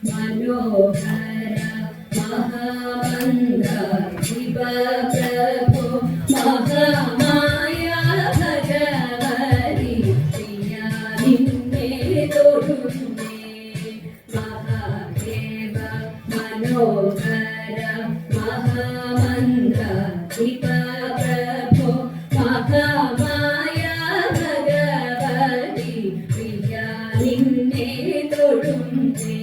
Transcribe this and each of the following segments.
मनोहर महामंद शिव प्रभो महामाया भगवती प्रिया निन्ने तोड़ुन्ने महादेव मनोहर महामंद शिव प्रभो महामाया भगवती प्रिया निन्ने तोड़ुन्ने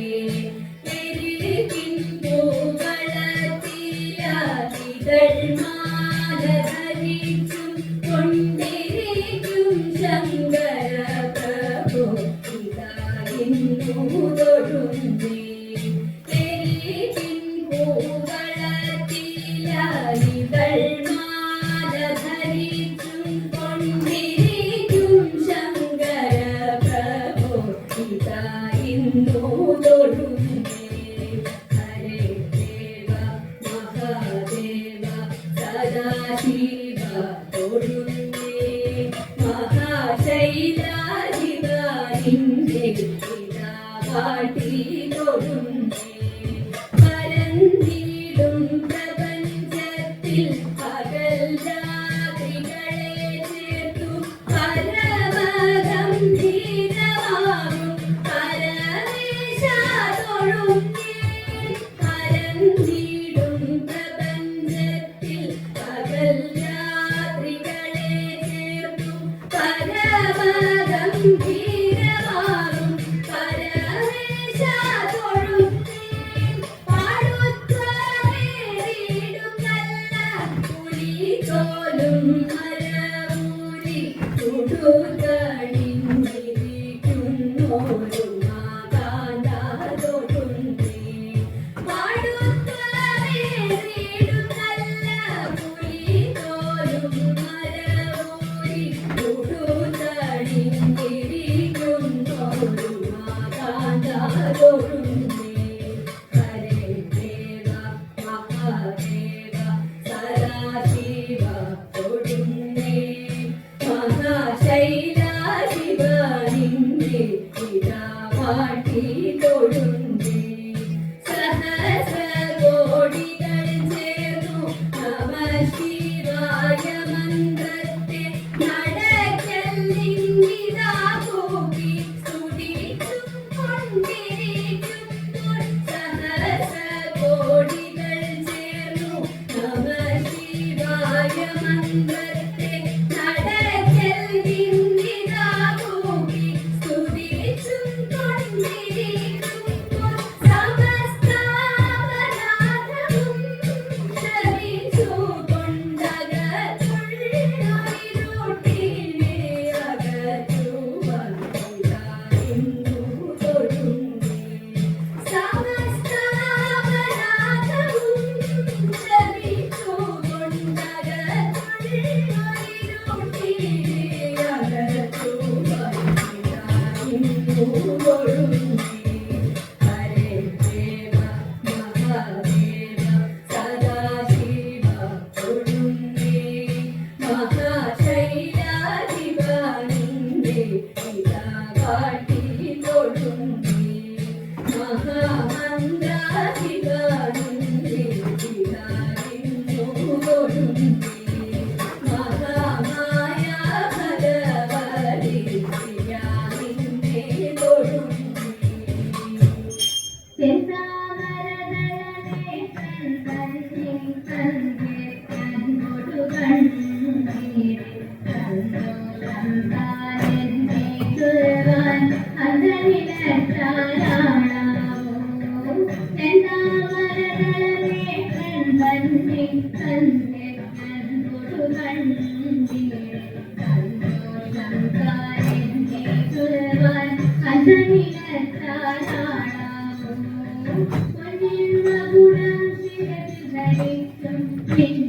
Thank you.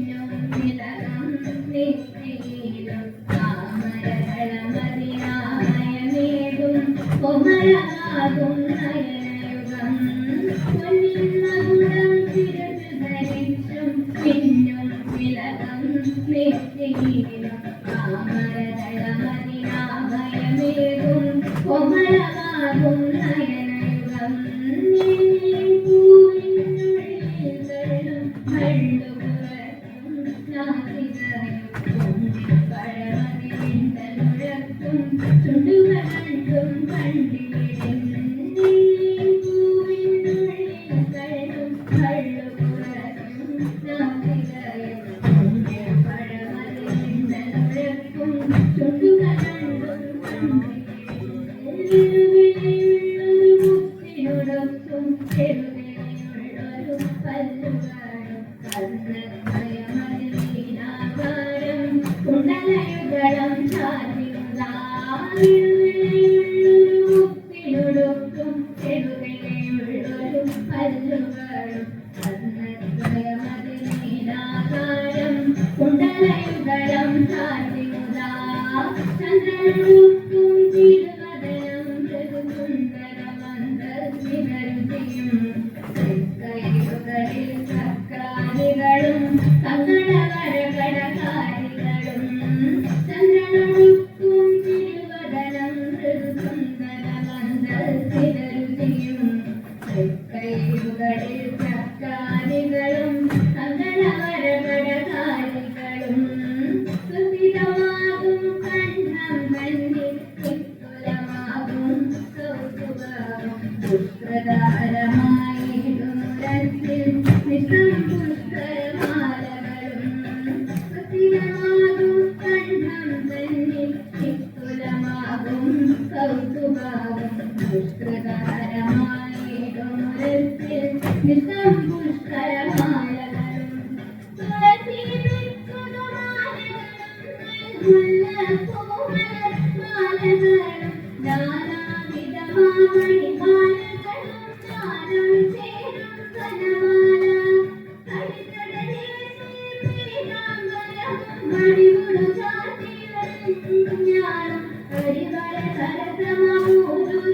വിച്ചും പിന്നും വിലകം നെറ്റിയിലും താമരതളമതിനാഭയമേകും കോമളമാകും നയനയുഗം പൂവിനുള്ളിലും മള്ളുപുറത്തും നാസികയും പഴമതിരിന്തലുഴക്കും ചുണ്ടുകൾ കണ്ടും കണ്ടിടും കുണ്ടലയുഗളം ചാർത്തിടും ചെറുവിലയുള്ളൊരു പല്ലുകളും അന്നദ്വയമതിനീനാകാരം കുണ്ടലയുഗളം ചാർത്തിടുക ചന്ദ്രനുക്കും തിരുവദനം സുന്ദരമന്ദസ്മിതരുചിയും കൈകളിൽ ചക്രാദികളും തങ്ങളവരകടകാരികളും ചന്ദ്രനുക്കും തിരുവദനം സുന്ദരമന്ദസ്മിതരുചിയും കൈകളിൽ ചക്രാദികളും തങ്ങളവരകടകാരികളും സുസ്ഥിതമാകും കണ്ഠം മഞ്ഞിൽ വിപുലമാകും കൗതുകവും പുഷ്കരമായിടും രത്തിൽ നിഷം പുഷ്കരമാലകളും സുസ്ഥിതമാകും കണ്ഠം മഞ്ഞിൽ വിപുലമാകും കൗതുകവും പുഷ്കരമായിടും രത്തിൽ നിഷം പുഷ്കരമാലകളും തുളസി മാലകളും നാനാവിധമാമണിമാലകളും നാനം ചേരും കനമാല മണിമുടു ചാത്തിയും ഞാനും അരിവള സരസമൂരുദ്വയവും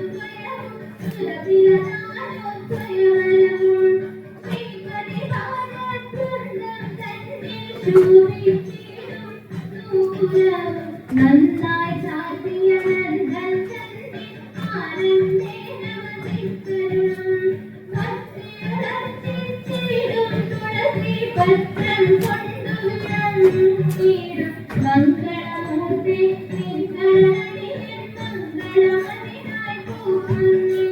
സുരഭിരനാനോദ്വയവലവും ശ്രീപതിഭാഗവൃന്ദം തന്നെ ശോഭിച്ചിടും നൂപുരവും നന്നായി ചാത്തിയ നന്ദൻ തന്നെ ആനന്ദേന വസിക്കരുളും ഭക്തിയുണർത്തിച്ചിടും തുളസി പത്രം കൊണ്ടുവിളങ്ങിടും മംഗളമൂർത്തി നിങ്ങളടിയൻ മംഗളമതിനായി പോകുന്നേ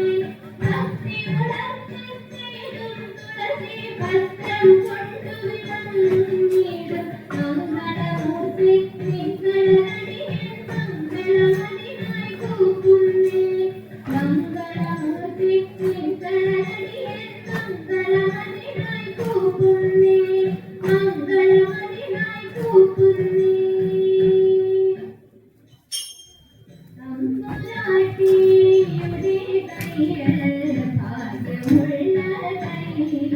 ഭക്തിയുണർത്തിച്ചിടും തുളസി പത്രം കൊണ്ടുവിളങ്ങിടും മംഗളമൂർത്തി നിങ്ങളടിയൻ മംഗളമതിനായി പോകുന്നേ മംഗളമൂർത്തി നിങ്ങളടിയൻ മംഗളമതിനായി പോകുന്നേ മംഗളമതിനായി പോകുന്നേ തമ്പുരാട്ടിയുടെ കയ്യിൽ ഭാഗ്യമുള്ള കയ്യിൽ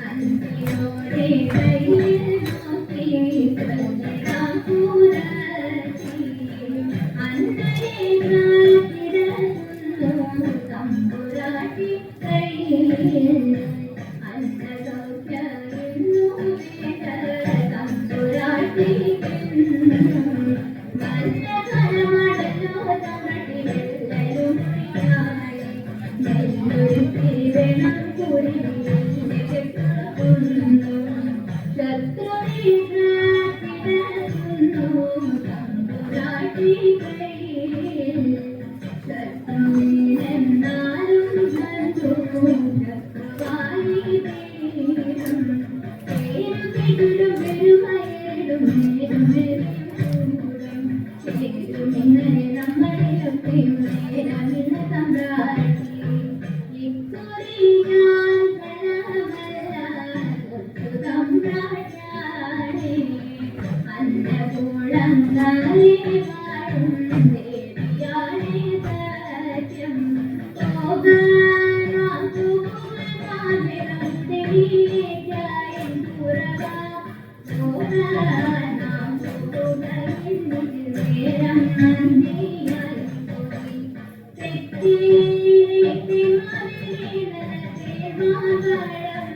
അന്തിയോടെ കയ്യിൽ നോക്കി പ്രജയാപുരത്തി അന്നരെ കാത്തിരുന്നു തമ്പുരാട്ടി കയ്യിൽ അന്നസൗഖ്യമിന്നു വേദ തമ്പുരാട്ടി മന്നകരമടലോ തമട്ടിലെല്ലരും നെല്ലൊരുത്തി വേണം കുറിയിലെ കെട്ടുന്നു ശത്രുവിനാത്തിടക്കുന്നു തമ്പുരാട്ടി കയ്യിൽ ശത്രുവിനെന്നാലും ബന്ധു ശത്രുവായി തീരും പേരുകിടും പെരുമയേടും നേരും ചേരുമിങ്ങനെ നമ്മളിലൊക്കെയും നേരമിന്ന് തമ്പ്രാട്ടി ഇക്കുറി ഞാൻ കലവല്ല തമ്പ്രാട്ടാണേ അന്നകൂടങ്ങാലേ വാഴും ദേവിയാണേ സത്യം പോകാനാം പൂർണ്ണാതിരം തെളിയിക്കായി പുറവാ പോകാനാം പൂർണ്ണ നേരം നന്ദിയായി പോയി തെറ്റി മാറിയിടത്തെ മാതളം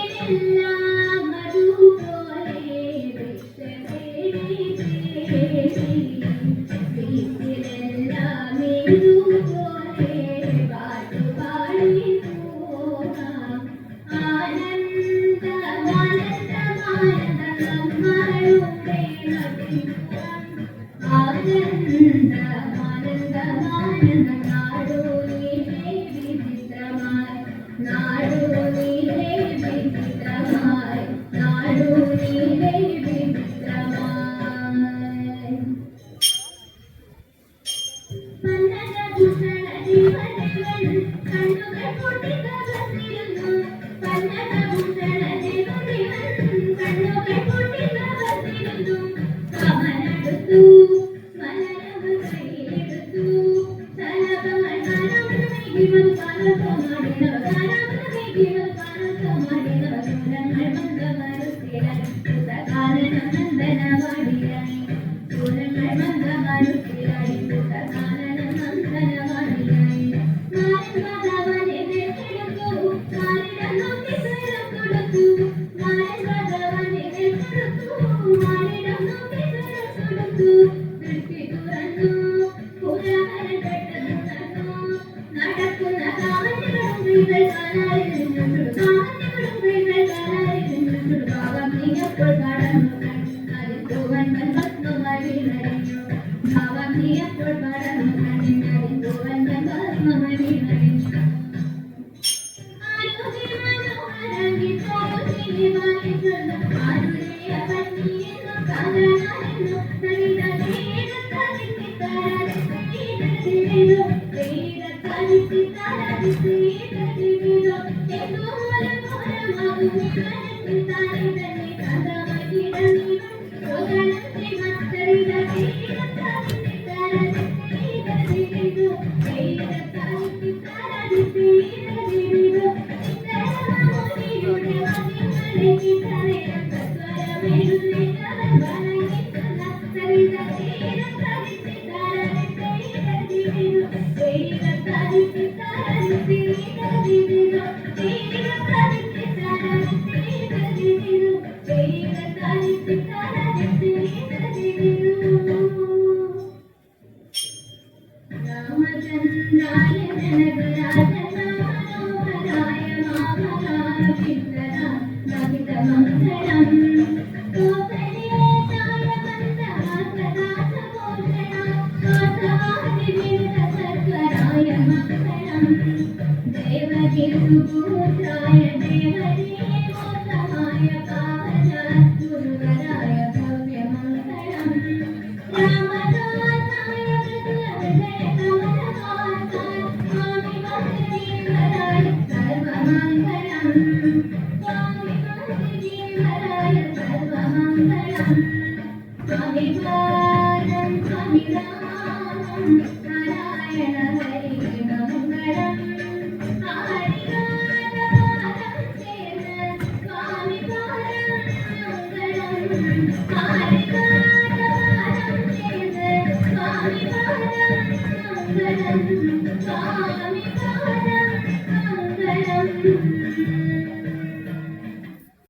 വീട്ടിലെല്ലാം മധുപോലെ വീട്ടിലെല്ലാം ഇതുപോലെ പാട്ടുപാടി പോകാം ആനന്ദമാനന്ദമാനന്ദ നമ്മളുടെ ആനന്ദമാനന്ദമാനന്ദ നാടോയിലെ വിചിത്രമായി നാടോയിലെ വിചിത്രമായി നാടോയിലെ വിചിത്രമായി പന്നകഭൂഷണ ദേവദേവൻ കണ്ണുകൾ പൊട്ടിക്കവർന്നിരുന്നു പന്നകഭൂഷണ ദേവദേവൻ കണ്ണുകൾ പൊട്ടിക്കവർന്നിരുന്നു കമലടുത്തു മലരവ് കൈയെടുത്തു സലഭങ്ങൾ ഗാനമേകിവർ പാലസമാടിനവ ഗാനമേകിവർ പാലസമാടിനവ ചൂരങ്ങൾ മന്ദമരുത്തിരൻ പുതകാനനം നന്ദനവാടിയായി ചൂരങ്ങൾ മന്ദമരുത്തിരായി പുതകാനനം നന്ദനവാടിയായി നാരൻ ഭഗവാനെ നെല്ലെടുത്തു നാരിടം നോക്കി സ്വരം കൊടുത്തു നാരൻ ഭഗവാനെ നെല്ലെടുത്തു നാരിടം നോക്കി സ്വരം കൊടുത്തു ദൃഷ്ടി തുറന്നു പുരാഹരൻ പെട്ടെന്നുണർന്നു നടക്കുന്ന കാമന്യകളും സ്ത്രീകൾ കാലാരിൽ നിന്നു കാമന്യകളും സ്ത്രീകൾ കാലാരിൽ നിന്നു ഭാവം നീയപ്പോൾ കടന്നു അതിൽ പൂവൻ ഭസ്മമായി വീണടിഞ്ഞു ഭാവം നീയപ്പോൾ കടന്നു അതിൽ പൂവൻ ഭസ്മമായി വീണടിഞ്ഞു ആരോഗ്യ മനോഹരങ്കി തോരുചിരി വായിക്കുന്നു ആരുടെയ പന്നിയെന്നു കാതനായിരുന്നു സരിത തേടത്തതിത്തി താരാതിത്തിരിതോ തേടത്തതിത്തി താരാതിത്തിരിതോ എന്തോലഘോരമാകും വിമാനത്തിൽ താനെ തന്നെ കഥമകിടന്നിവൻ രോഗണത്തെ മത്സരിത തേടത്തതിത്തി താരാതിത്തിരിതോ തേടത്തതിത്തി താരാതിത്തിരിതോ ഇത്തരമോനിയുടെ മതിമലയ്ക്ക് തരേണം സ്വരമെഴുതി കവൻ വണങ്ങിത്തുന്ന സരിത തേടത്തതിത്തി താരാതിത്തിരിതോ തേടത്തതിത്തി താരാതിത്തിരിതോ തേടത്തതിത്തി താരാതിത്തിരിതോ തേടത്തതിത്തി താരാതിത്തിരിതോ രാമചന്ദ്രായ ജനകരാജനാമനോഹരായ മാമകാരചിത്രനാമിതമംഗളം കോസലേശായ മന്ദഹാസദാസഭൂഷണ മാധവാദിവിരസർവരായ മംഗളം ദേവകീ സുപുത്രായ ദേവരീ മോസമായ പാവന ഗുരുവരായ ഭവ്യമംഗളം രാമദാസായ മൃദുലഹൃദയ കമലഹാസായ സ്വാമി വാസുദേവരായ സർവമംഗളം സ്വാമി വാസുദേവരായ സർവമംഗളം സ്വാമി പാദം സ്വാമി രാമം നാരായണ ഹരി മംഗളം ഹരിനാഥപാദം ചേർന്ന് സ്വാമി പാദം മംഗളം ഹരിനാഥപാദം ചേർന്ന് സ്വാമി പാദം മംഗളം സ്വാമി പാദം മംഗളം